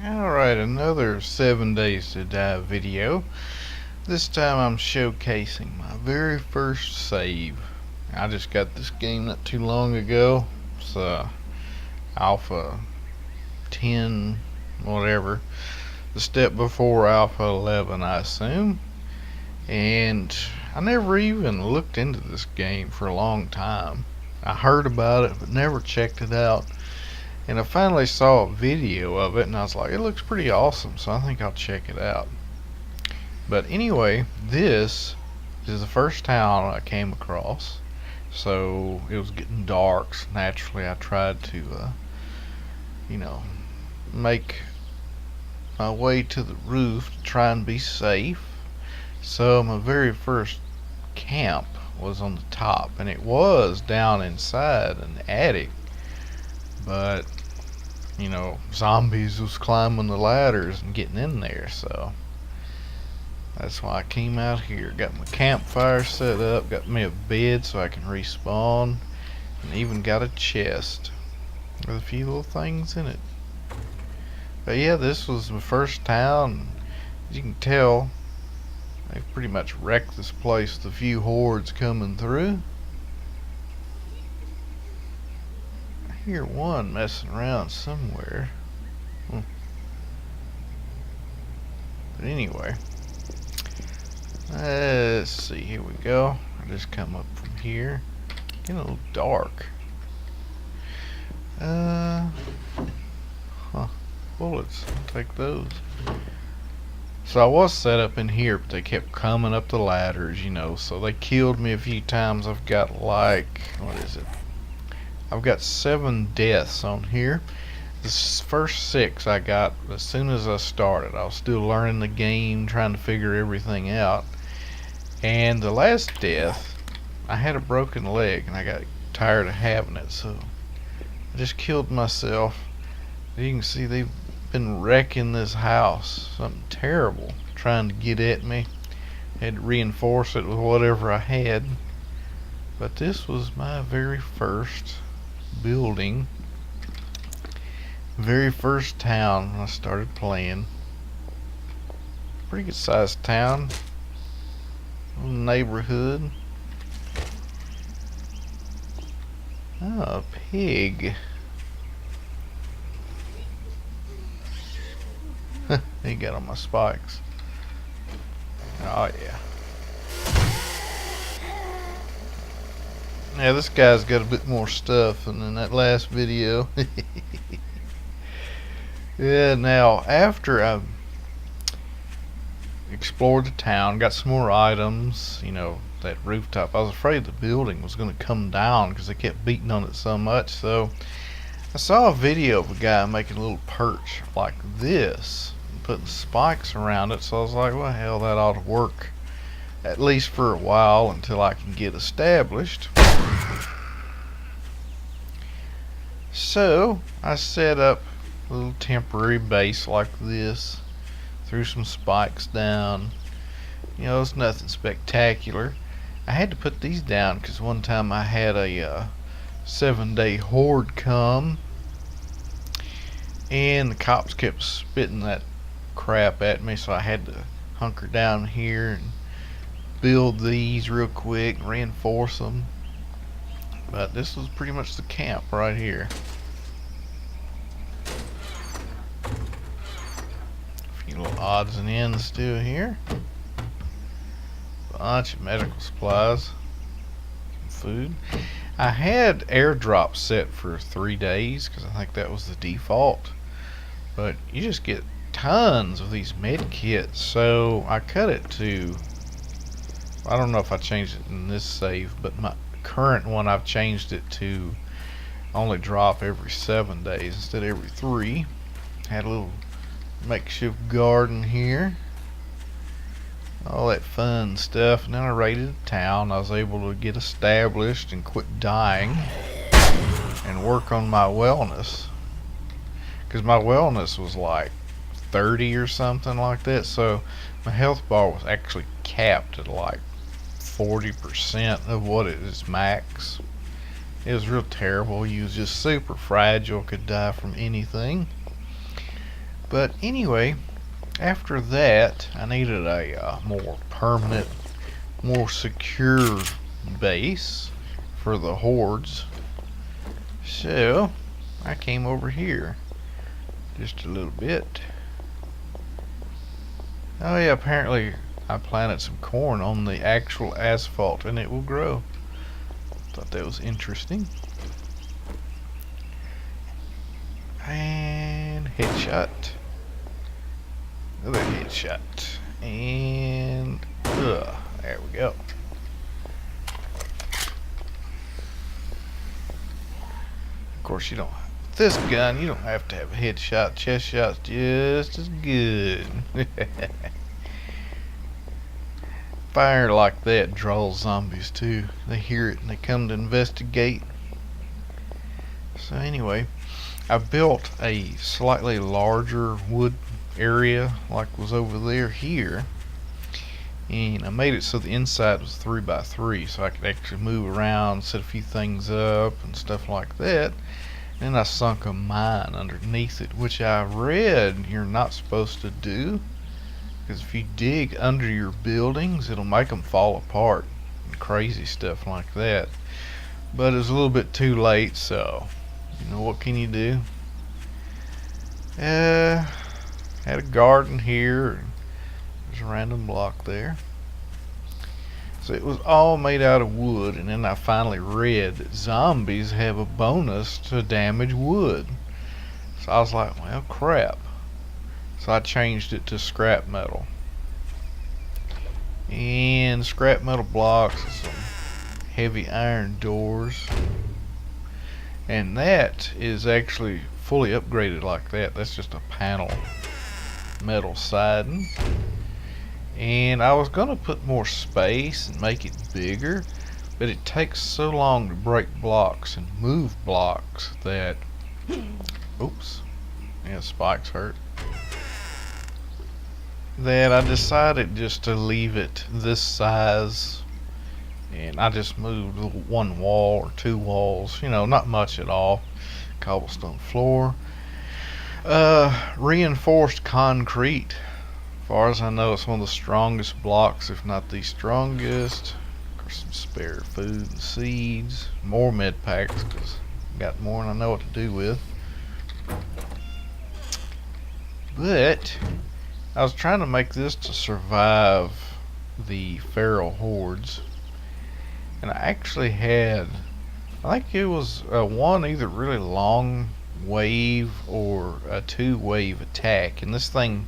Alright, another 7 Days to Die video. This time I'm showcasing my very first save. I just got this game not too long ago. It's Alpha 10, whatever. The step before Alpha 11, I assume. And I never even looked into this game for a long time. I heard about it, but never checked it out. And I finally saw a video of it and I was like, it looks pretty awesome, so I think I'll check it out. But anyway, this is the first town I came across. So it was getting dark, so naturally I tried to make my way to the roof to try and be safe. So my very first camp was on the top, and it was down inside an attic, but zombies was climbing the ladders and getting in there, so that's why I came out here. Got my campfire set up, got me a bed so I can respawn, and even got a chest with a few little things in it. But yeah, this was my first town. As you can tell, they've pretty much wrecked this place with a few hordes coming through. I hear one messing around somewhere. But anyway, let's see, here we go. I just come up from here. Getting a little dark. Bullets, I'll take those. So I was set up in here, but they kept coming up the ladders, so they killed me a few times. I've got like, what is it? I've got 7 deaths on here. The first 6 I got as soon as I started. I was still learning the game, trying to figure everything out. And the last death, I had a broken leg and I got tired of having it, so I just killed myself. You can see they've been wrecking this house. Something terrible trying to get at me. Had to reinforce it with whatever I had. But this was my very first building. Very first town when I started playing. Pretty good sized town. Little neighborhood. Oh, a pig. He got on my spikes. Oh yeah. Yeah, this guy's got a bit more stuff than in that last video. Yeah, now after I explored the town, got some more items, that rooftop, I was afraid the building was going to come down because they kept beating on it so much. So I saw a video of a guy making a little perch like this, putting spikes around it, so I was like, well, hell, that ought to work at least for a while until I can get established. So I set up a little temporary base like this, threw some spikes down. It's nothing spectacular. I had to put these down because one time I had a 7-day horde come, and the cops kept spitting that crap at me, so I had to hunker down here and build these real quick, reinforce them. But this was pretty much the camp right here. A few little odds and ends still here. Bunch of medical supplies, some food. I had airdrops set for 3 days because I think that was the default, but you just get tons of these med kits, so I cut it to, I don't know if I changed it in this save, but my current one I've changed it to only drop every 7 days instead of every 3. Had a little makeshift garden here, all that fun stuff. And then I raided the town. I was able to get established and quit dying and work on my wellness, because my wellness was like 30 or something like that, so my health bar was actually capped at like 40% of what it is max. It was real terrible. You was just super fragile, could die from anything. But anyway, after that, I needed a more permanent, more secure base for the hordes. So I came over here just a little bit. Oh yeah, apparently I planted some corn on the actual asphalt and it will grow. Thought that was interesting. And headshot. Another headshot. And there we go. Of course you don't, with this gun you don't have to have a headshot. Chest shot's just as good. Fire like that draws zombies too. They hear it and they come to investigate. So anyway, I built a slightly larger wood area like was over there here, and I made it so the inside was 3x3 so I could actually move around, set a few things up and stuff like that. And I sunk a mine underneath it, which I read you're not supposed to do, because if you dig under your buildings it'll make them fall apart and crazy stuff like that. But it was a little bit too late, so you know what can you do? Had a garden here. There's a random block there. So it was all made out of wood, and then I finally read that zombies have a bonus to damage wood. So I was like, well, crap. So I changed it to scrap metal. And scrap metal blocks and some heavy iron doors. And that is actually fully upgraded like that. That's just a panel metal siding. And I was gonna put more space and make it bigger, but it takes so long to break blocks and move blocks that oops, yeah, spikes hurt, that I decided just to leave it this size. And I just moved one wall or two walls, you know, not much at all. Cobblestone floor, reinforced concrete. As far as I know, it's one of the strongest blocks, if not the strongest. Of course, some spare food and seeds, more med packs because I got more than I know what to do with. But I was trying to make this to survive the feral hordes, and I actually had, I think it was one either really long wave or a 2-wave attack, and this thing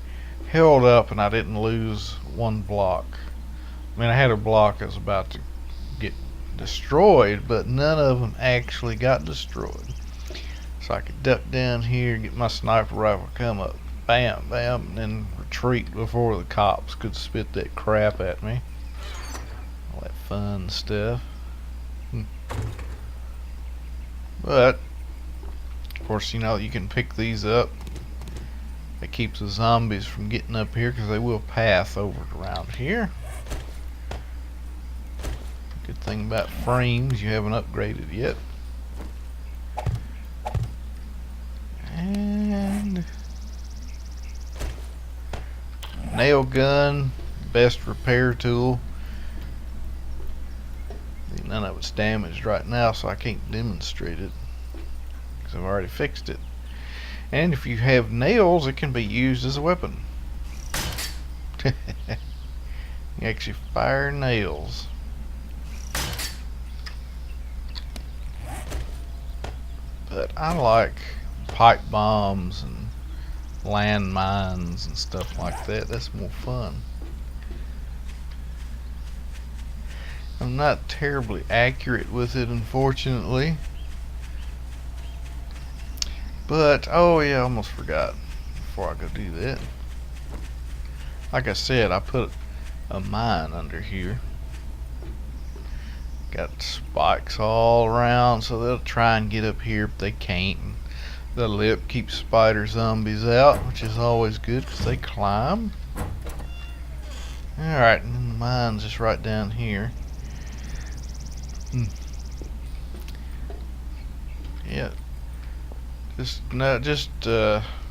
held up and I didn't lose one block. I mean, I had a block that was about to get destroyed, but none of them actually got destroyed. So I could duck down here, get my sniper rifle, come up, bam, bam, and then retreat before the cops could spit that crap at me. All that fun stuff. But of course, you know, you can pick these up. It keeps the zombies from getting up here because they will path over around here. Good thing about frames, you haven't upgraded yet. And nail gun, best repair tool. None of it's damaged right now, so I can't demonstrate it because I've already fixed it. And if you have nails, it can be used as a weapon. You actually fire nails. But I like pipe bombs and land mines and stuff like that. That's more fun. I'm not terribly accurate with it, unfortunately. But, oh yeah, I almost forgot before I go do that. Like I said, I put a mine under here. Got spikes all around, so they'll try and get up here, but they can't. The lip keeps spider zombies out, which is always good because they climb. Alright, and then the mine's just right down here. Yeah. Just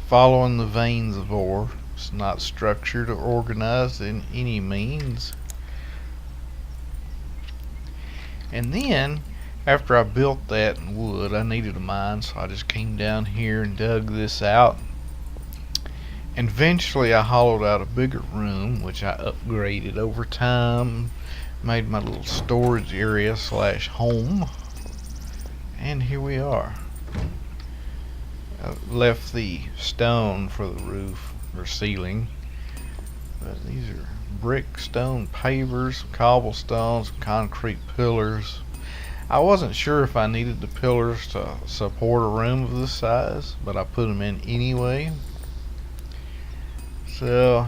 following the veins of ore. It's not structured or organized in any means. And then, after I built that in wood, I needed a mine, so I just came down here and dug this out. And eventually I hollowed out a bigger room, which I upgraded over time, made my little storage area / home. And here we are. I left the stone for the roof or ceiling, but these are brick, stone pavers, some cobblestones, some concrete pillars. I wasn't sure if I needed the pillars to support a room of this size, but I put them in anyway. So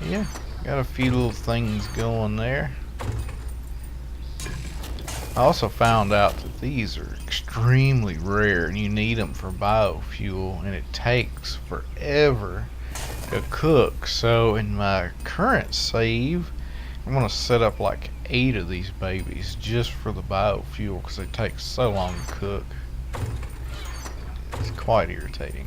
yeah, got a few little things going there. I also found out that these are extremely rare and you need them for biofuel, and it takes forever to cook. So in my current save, I'm going to set up like 8 of these babies just for the biofuel because they take so long to cook. It's quite irritating.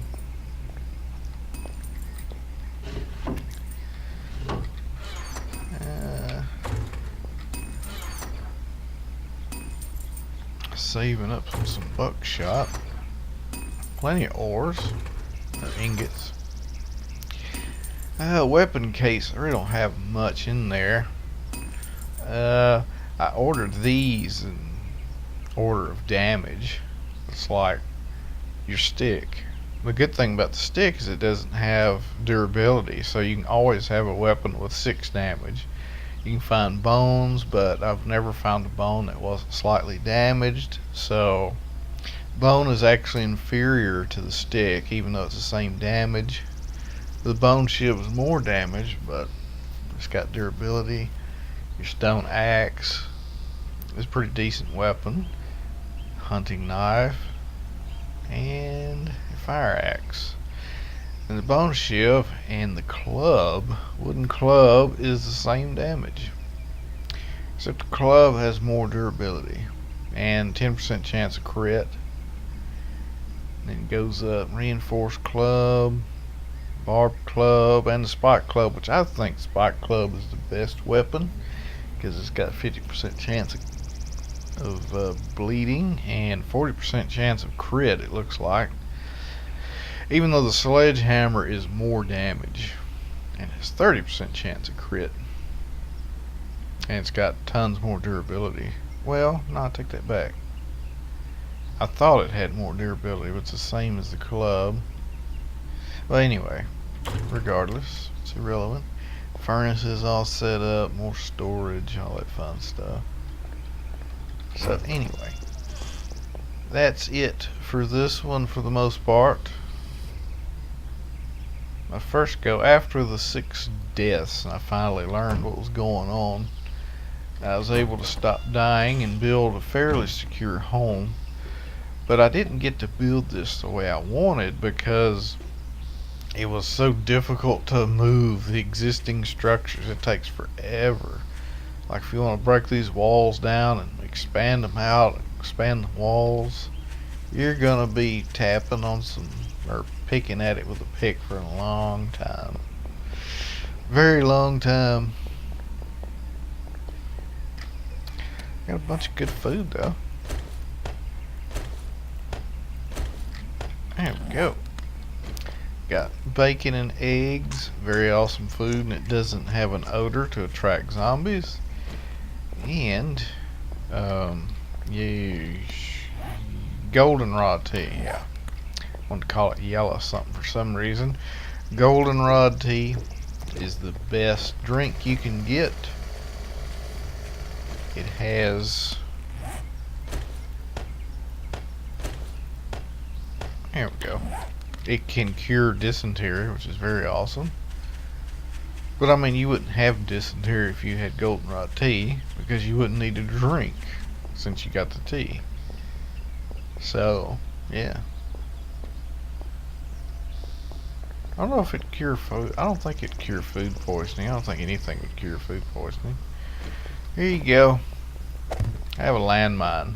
Saving up some buckshot. Plenty of ores or ingots. Weapon case. I really don't have much in there. I ordered these in order of damage. It's like your stick. The good thing about the stick is it doesn't have durability, so you can always have a weapon with 6 damage. You can find bones, but I've never found a bone that wasn't slightly damaged. So bone is actually inferior to the stick, even though it's the same damage. The bone shield is more damage, but it's got durability. Your stone axe is a pretty decent weapon. Hunting knife and a fire axe. And the bone shield and the club, wooden club, is the same damage, except the club has more durability and 10% chance of crit. And then it goes up reinforced club, barbed club, and the spike club, which I think spike club is the best weapon because it's got 50% chance of bleeding and 40% chance of crit, it looks like. Even though the sledgehammer is more damage and has 30% chance of crit, and it's got tons more durability. Well, no, I take that back. I thought it had more durability, but it's the same as the club. Well, anyway, regardless, it's irrelevant. Furnace is all set up, more storage, all that fun stuff. So anyway, that's it for this one for the most part. My first go after the 6 deaths, and I finally learned what was going on. I was able to stop dying and build a fairly secure home, but I didn't get to build this the way I wanted because it was so difficult to move the existing structures. It takes forever. Like if you want to break these walls down and expand them out, expand the walls, you're gonna be tapping on some, or picking at it with a pick for a long time. Very long time. Got a bunch of good food though. There we go. Got bacon and eggs. Very awesome food, and it doesn't have an odor to attract zombies. And goldenrod tea, yeah. I want to call it yellow something for some reason. Goldenrod tea is the best drink you can get. It has, there we go. It can cure dysentery, which is very awesome. But I mean, you wouldn't have dysentery if you had goldenrod tea, because you wouldn't need to drink since you got the tea. So, yeah. I don't know if it'd cure food. I don't think it'd cure food poisoning. I don't think anything would cure food poisoning. Here you go. I have a landmine.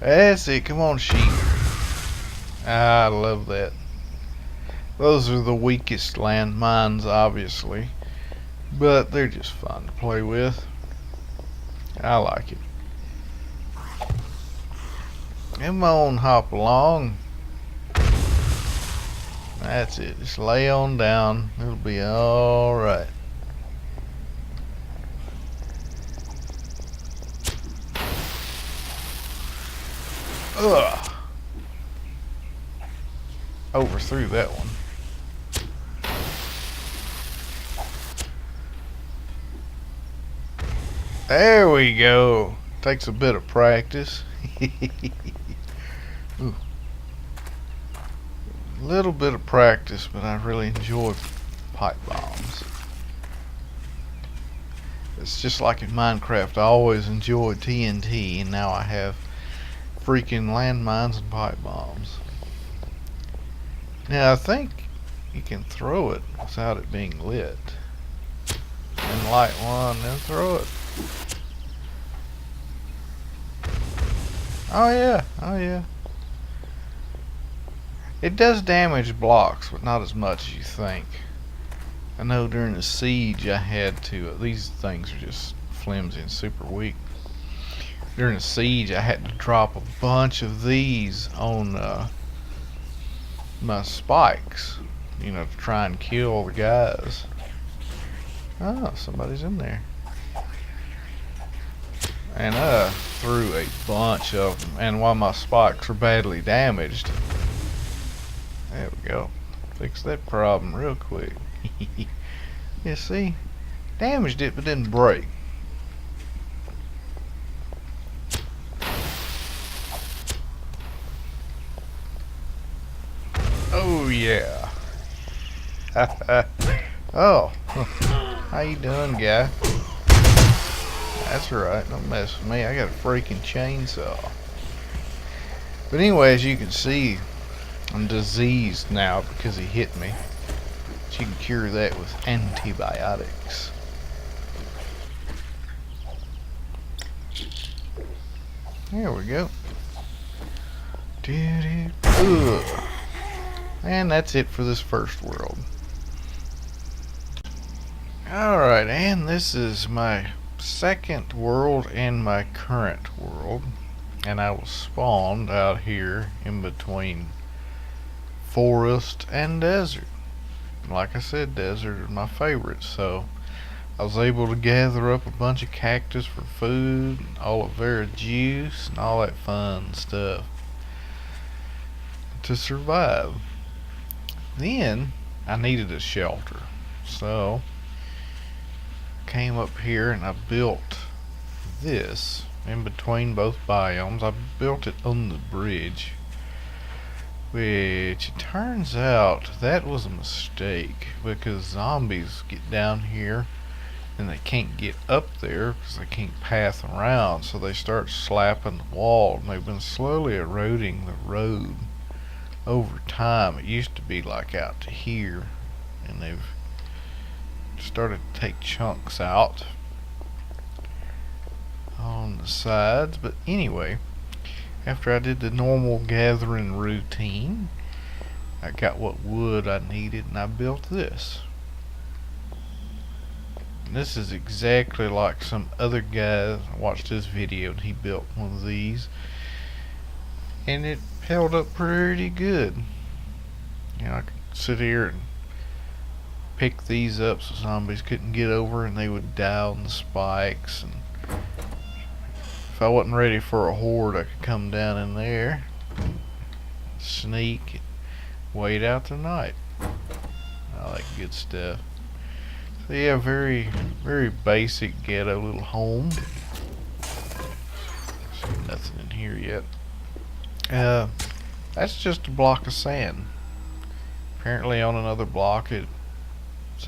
That's it. Come on, sheep. I love that. Those are the weakest landmines, obviously, but they're just fun to play with. I like it. Come on, hop along. That's it. Just lay on down. It'll be alright. Ugh. Overthrew that one. There we go. Takes a bit of practice. Ooh. A little bit of practice, but I really enjoy pipe bombs. It's just like in Minecraft. I always enjoyed TNT, and now I have freaking landmines and pipe bombs. Now I think you can throw it without it being lit. And light one, then throw it. Oh yeah, oh yeah. It does damage blocks, but not as much as you think. I know during the siege I had to, these things are just flimsy and super weak. During the siege I had to drop a bunch of these on my spikes, you know, to try and kill the guys. Oh, somebody's in there. And I threw a bunch of them, and while my spikes were badly damaged, there we go. Fix that problem real quick. You see, damaged it but didn't break. Oh yeah. Oh, how you doing, guy? That's right, don't mess with me. I got a freaking chainsaw. But anyway, as you can see, I'm diseased now because he hit me. But you can cure that with antibiotics. There we go. Ugh. And that's it for this first world. Alright, and this is my second world and my current world. And I was spawned out here in between forest and desert. Like I said, desert is my favorite, so I was able to gather up a bunch of cactus for food, aloe vera juice, and all that fun stuff to survive. Then I needed a shelter, so came up here and I built this in between both biomes. I built it on the bridge, which it turns out that was a mistake because zombies get down here and they can't get up there because they can't path around, so they start slapping the wall, and they've been slowly eroding the road over time. It used to be like out to here, and they've started to take chunks out on the sides. But anyway, after I did the normal gathering routine, I got what wood I needed and I built this. And this is exactly like some other guy. I watched his video and he built one of these, and it held up pretty good. You know, I could sit here and pick these up so zombies couldn't get over and they would die on the spikes. And if I wasn't ready for a horde, I could come down in there, sneak, wait out the night. All that good stuff. So yeah, very, very basic ghetto little home. There's nothing in here yet. That's just a block of sand. Apparently on another block it's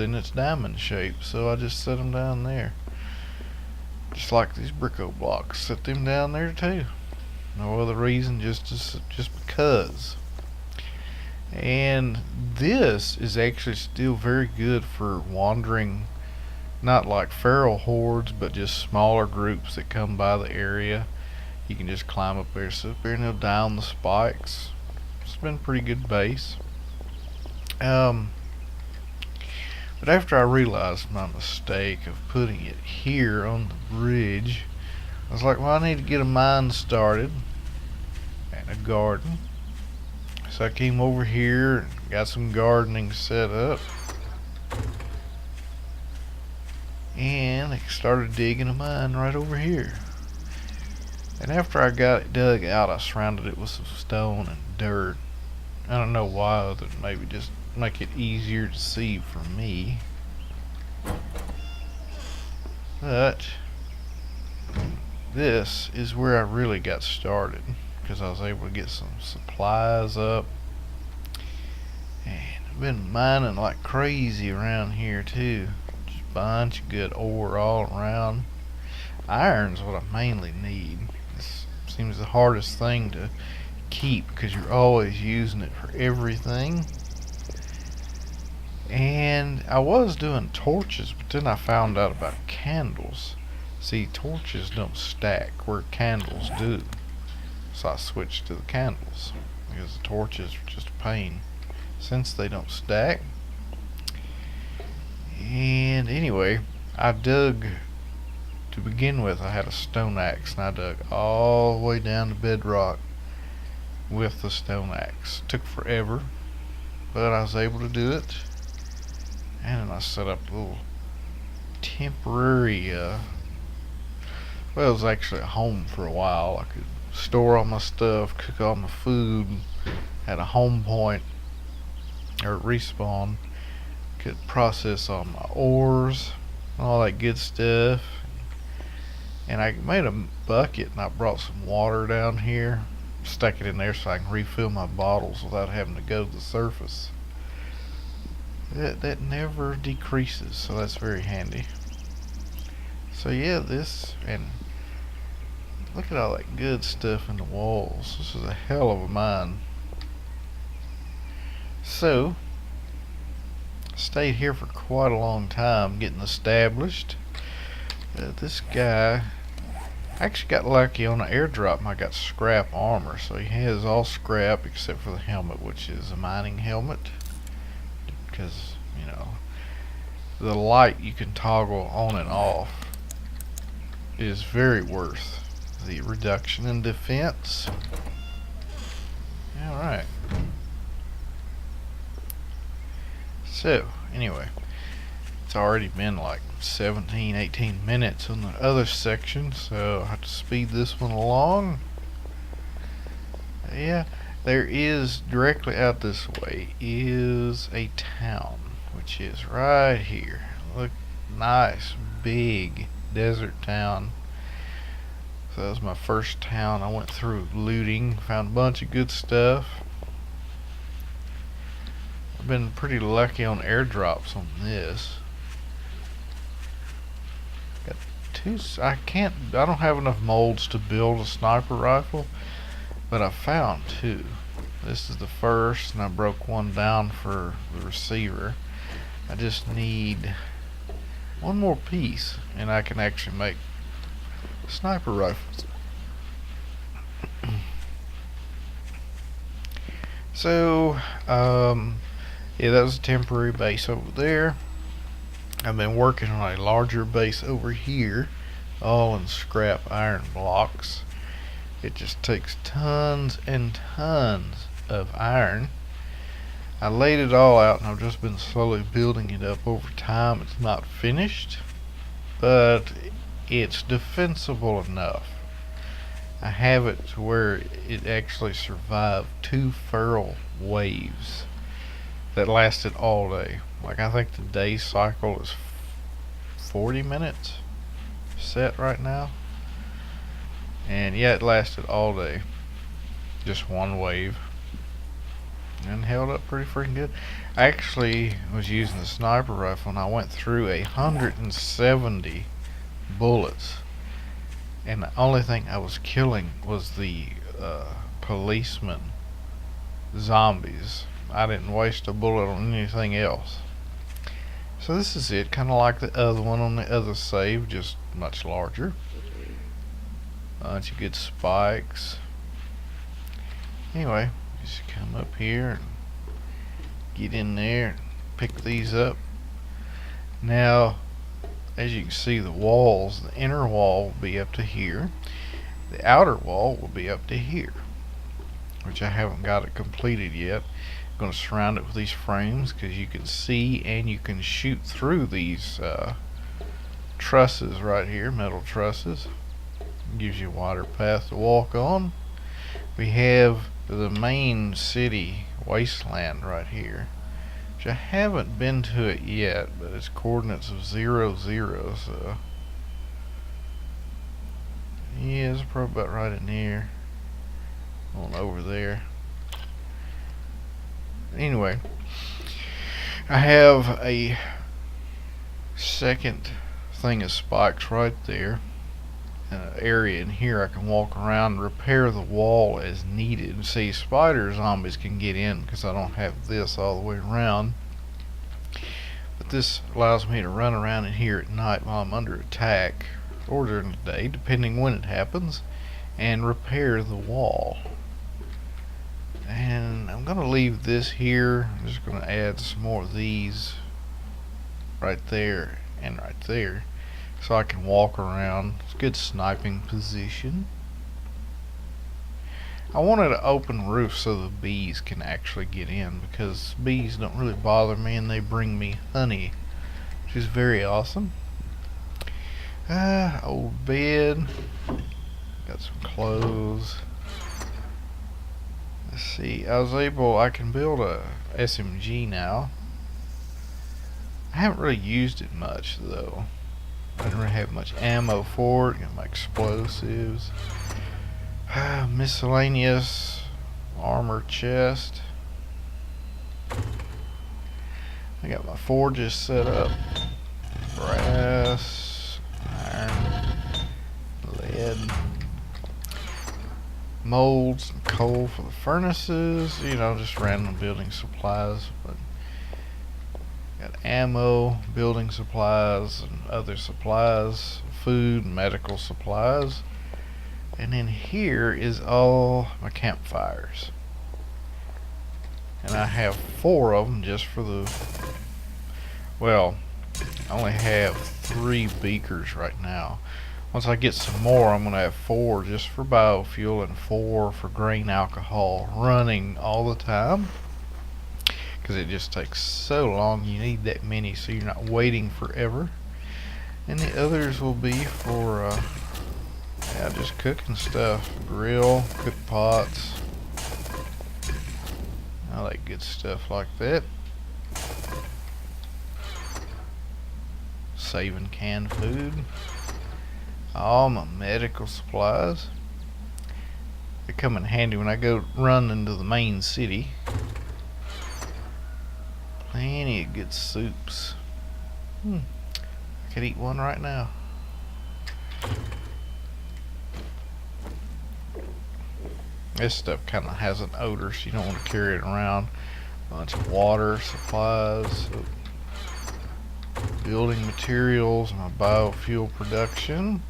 in its diamond shape, so I just set them down there. Just like these Bricko blocks, set them down there too. No other reason, just because. And this is actually still very good for wandering, not like feral hordes, but just smaller groups that come by the area. You can just climb up there, sit up there, and he'll die on the spikes. It's been a pretty good base. But after I realized my mistake of putting it here on the bridge, I was like, well, I need to get a mine started and a garden. So I came over here and got some gardening set up. And I started digging a mine right over here. And after I got it dug out, I surrounded it with some stone and dirt. I don't know why, other than maybe just make it easier to see for me. But this is where I really got started, because I was able to get some supplies up. And I've been mining like crazy around here too. Just a bunch of good ore all around. Iron's what I mainly need. This seems the hardest thing to keep because you're always using it for everything. And I was doing torches, but then I found out about candles. See, torches don't stack where candles do. So I switched to the candles because the torches are just a pain since they don't stack. And anyway, I dug, to begin with, I had a stone axe and I dug all the way down to bedrock with the stone axe. Took forever, but I was able to do it. And then I set up a little temporary, well, it was actually a home for a while. I could store all my stuff, cook all my food, had a home point, or respawn, could process all my ores, all that good stuff. And I made a bucket and I brought some water down here, stuck it in there so I can refill my bottles without having to go to the surface. That never decreases, so that's very handy. So yeah, this, and look at all that good stuff in the walls. This is a hell of a mine. So stayed here for quite a long time getting established. This guy actually got lucky on an airdrop. I got scrap armor, so he has all scrap except for the helmet, which is a mining helmet. Because, you know, the light you can toggle on and off is very worth the reduction in defense. Alright. So, anyway, it's already been like 17, 18 minutes on the other section, so I have to speed this one along. Yeah. There is, directly out this way, is a town, which is right here. Look, nice, big desert town. So that was my first town. I went through looting, found a bunch of good stuff. I've been pretty lucky on airdrops on this. Got two, I don't have enough molds to build a sniper rifle. But I found two. This is the first, and I broke one down for the receiver. I just need one more piece, and I can actually make sniper rifles. So, yeah, that was a temporary base over there. I've been working on a larger base over here, all in scrap iron blocks. It just takes tons and tons of iron. I laid it all out and I've just been slowly building it up over time. It's not finished, but it's defensible enough. I have it to where it actually survived 2 feral waves that lasted all day. Like, I think the day cycle is 40 minutes set right now. And yeah, it lasted all day. Just one wave. And held up pretty freaking good. I actually was using the sniper rifle and I went through 170 bullets. And the only thing I was killing was the policeman zombies. I didn't waste a bullet on anything else. So this is it, kind of like the other one on the other save, just much larger. Bunch of good spikes. Anyway, just come up here and get in there and pick these up. Now, as you can see, the walls, the inner wall will be up to here. The outer wall will be up to here, which I haven't got it completed yet. I'm going to surround it with these frames because you can see and you can shoot through these trusses right here, metal trusses. Gives you a wider path to walk on. We have the main city wasteland right here, which I haven't been to it yet, but it's coordinates of 0, 0, so yeah, it's probably about right in here, on over there. Anyway, I have a second thing of spikes right there. Area in here I can walk around and repair the wall as needed. See, spider zombies can get in because I don't have this all the way around, but this allows me to run around in here at night while I'm under attack, or during the day depending when it happens, and repair the wall. And I'm going to leave this here. I'm just going to add some more of these right there and right there, so I can walk around. It's a good sniping position. I wanted an open roof so the bees can actually get in, because bees don't really bother me and they bring me honey, which is very awesome. Old bed. Got some clothes. Let's see. I can build a SMG now. I haven't really used it much though. I don't really have much ammo for it. Got my explosives. Miscellaneous armor chest. I got my forges set up. Brass, iron, lead, molds, and coal for the furnaces. You know, just random building supplies. But got ammo, building supplies, and other supplies, food, medical supplies. And then here is all my campfires. And I have 4 of them just for the, well, I only have 3 beakers right now. Once I get some more, I'm going to have 4 just for biofuel and 4 for grain alcohol, running all the time. Because it just takes so long. You need that many so you're not waiting forever. And the others will be for yeah, just cooking stuff. Grill, cook pots. I like good stuff like that. Saving canned food. All my medical supplies. They come in handy when I go run into the main city. Plenty of good soups. I could eat one right now. This stuff kind of has an odor, so you don't want to carry it around. Bunch of water supplies, building materials, my biofuel production,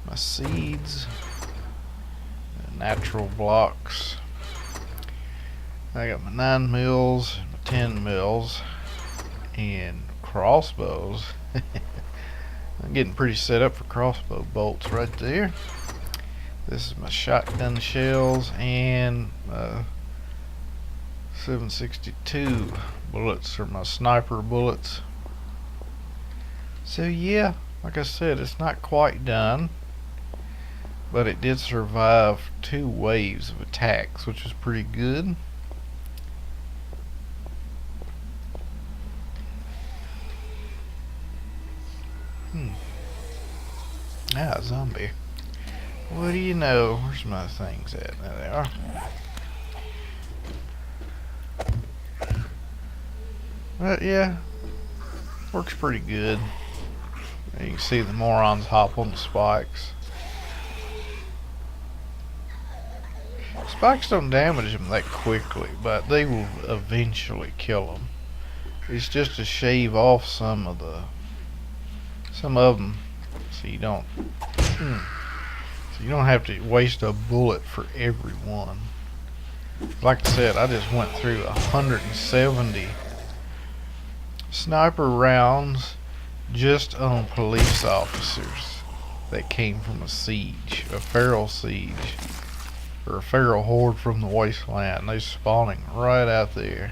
my seeds, natural blocks. I got my 9 mils, my 10 mils, and crossbows. I'm getting pretty set up for crossbow bolts right there. This is my shotgun shells and 762 bullets, or my sniper bullets. So yeah, like I said, it's not quite done, but it did survive 2 waves of attacks, which was pretty good. Ah, zombie. What do you know? Where's my things at? There they are. But yeah, works pretty good. You can see the morons hop on the spikes. Spikes don't damage them that quickly, but they will eventually kill them. It's just to shave off some of them, so you don't So you don't have to waste a bullet for every one. Like I said, I just went through 170 sniper rounds just on police officers that came from a siege, a feral siege, or a feral horde from the wasteland. They spawning right out there.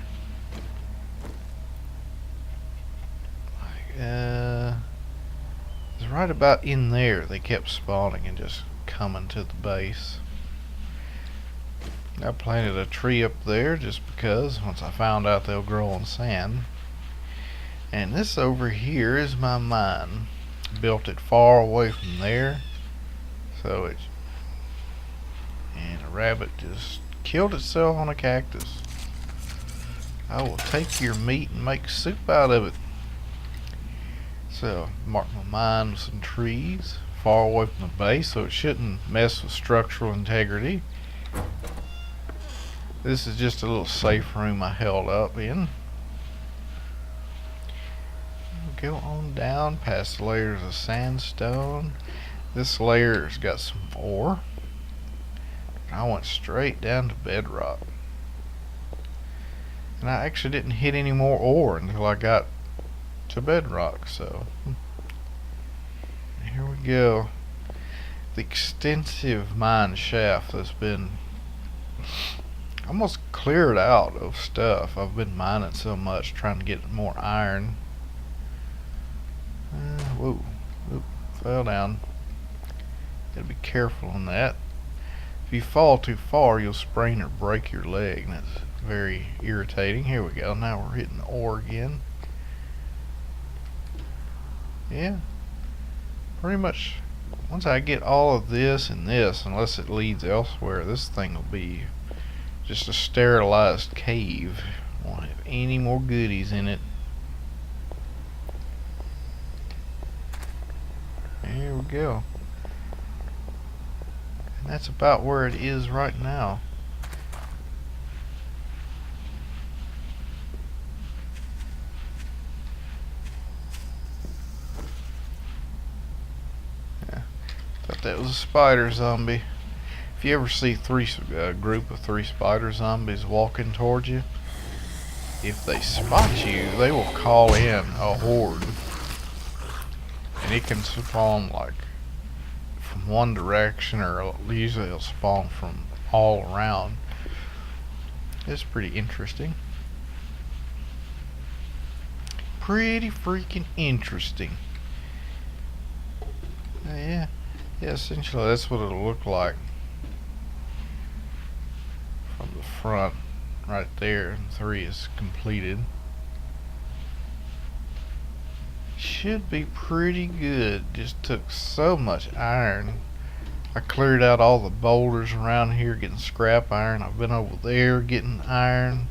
It's right about in there. They kept spawning and just coming to the base. I planted a tree up there just because once I found out they'll grow on sand. And this over here is my mine. Built it far away from there, so it's, and a rabbit just killed itself on a cactus. I will take your meat and make soup out of it. So mark my mine with some trees far away from the base so it shouldn't mess with structural integrity. This is just a little safe room I held up in. Go on down past the layers of sandstone. This layer's got some ore. I went straight down to bedrock. And I actually didn't hit any more ore until I got to bedrock, so here we go. The extensive mine shaft that's been almost cleared out of stuff. I've been mining so much trying to get more iron. Whoa, fell down. Gotta be careful on that. If you fall too far, you'll sprain or break your leg, and that's very irritating. Here we go. Now we're hitting the ore again. Yeah, pretty much. Once I get all of this and this, unless it leads elsewhere, this thing will be just a sterilized cave. Won't have any more goodies in it. Here we go. And that's about where it is right now. Yeah, thought that was a spider zombie. If you ever see a group of 3 spider zombies walking towards you, if they spot you, they will call in a horde. And it can spawn like from one direction, or usually it'll spawn from all around. It's pretty interesting. Pretty freaking interesting. Yeah, essentially that's what it'll look like from the front right there. 3 is completed. Should be pretty good. Just took so much iron. I cleared out all the boulders around here getting scrap iron. I've been over there getting iron.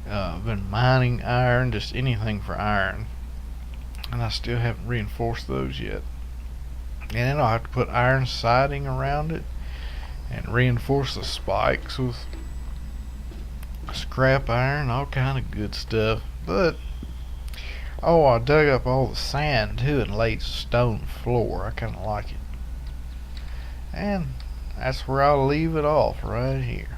I've been mining iron, just anything for iron. And I still haven't reinforced those yet. And then I'll have to put iron siding around it and reinforce the spikes with scrap iron, all kind of good stuff. But oh, I dug up all the sand too and laid stone floor. I kind of like it. And that's where I'll leave it off right here.